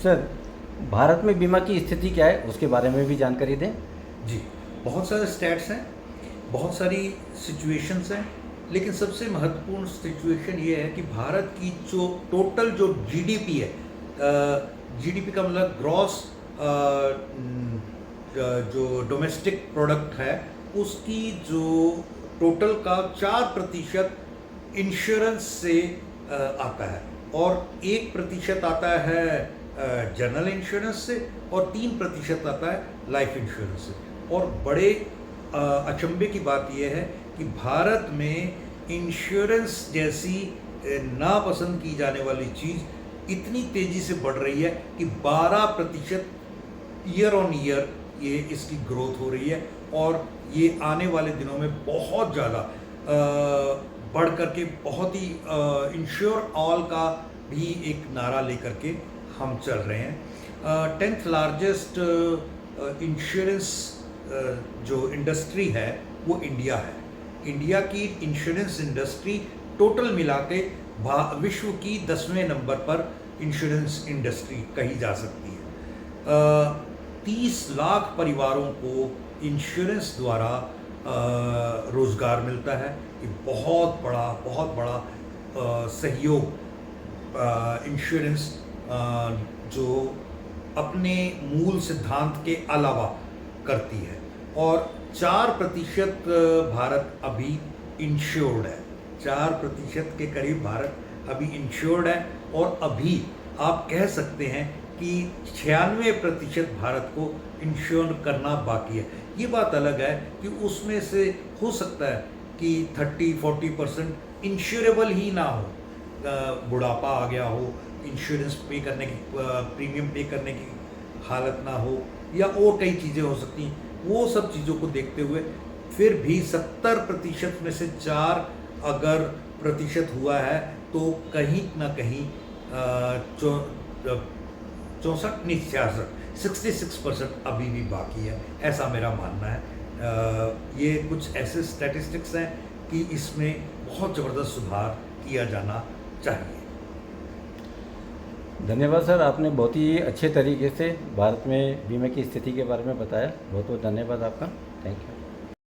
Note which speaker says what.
Speaker 1: Sir, Bharat में बीमा की स्थिति क्या है उसके बारे में भी जानकारी दें।
Speaker 2: जी, बहुत सारे स्टैट्स हैं, बहुत सारी सिचुएशंस हैं, लेकिन सबसे महत्वपूर्ण सिचुएशन ये है कि भारत की जो टोटल जो जीडीपी है, जीडीपी का मतलब ग्रॉस जो डोमेस्टिक प्रोडक्ट है, उसकी जो टोटल का 4% इंश्योरेंस से आता है और 1% आता है जनरल इंश्योरेंस से और 3% आता है लाइफ इंश्योरेंस से। और बड़े अचंभे की बात यह है कि भारत में इंश्योरेंस जैसी नापसंद की जाने वाली चीज़ इतनी तेज़ी से बढ़ रही है कि 12% ईयर ऑन ईयर ये इसकी ग्रोथ हो रही है और ये आने वाले दिनों में बहुत ज़्यादा बढ़ करके बहुत ही इंश्योर ऑल का भी एक नारा लेकर के हम चल रहे हैं। 10th लार्जेस्ट इंश्योरेंस जो इंडस्ट्री है वो इंडिया है। इंडिया की इंश्योरेंस इंडस्ट्री टोटल मिला के विश्व की 10वें नंबर पर इंश्योरेंस इंडस्ट्री कही जा सकती है। 30 लाख परिवारों को इंश्योरेंस द्वारा रोज़गार मिलता है। ये बहुत बड़ा सहयोग इंश्योरेंस जो अपने मूल सिद्धांत के अलावा करती है। और 4% भारत अभी इंश्योर्ड है, 4% के करीब भारत अभी इंश्योर्ड है और अभी आप कह सकते हैं कि 96% भारत को इंश्योर करना बाकी है। ये बात अलग है कि उसमें से हो सकता है कि 30-40% इंश्योरेबल ही ना हो, बुढ़ापा आ गया हो, इंश्योरेंस पे करने की प्रीमियम पे करने की हालत ना हो या और कई चीज़ें हो सकती हैं। वो सब चीज़ों को देखते हुए फिर भी 70% में से 4 अगर प्रतिशत हुआ है तो कहीं ना कहीं 64 नहीं 66% अभी भी बाकी है, ऐसा मेरा मानना है। ये कुछ ऐसे स्टैटिस्टिक्स हैं कि इसमें बहुत ज़बरदस्त सुधार किया जाना चाहिए।
Speaker 1: धन्यवाद सर, आपने बहुत ही अच्छे तरीके से भारत में बीमा की स्थिति के बारे में बताया। बहुत बहुत धन्यवाद आपका। Thank you.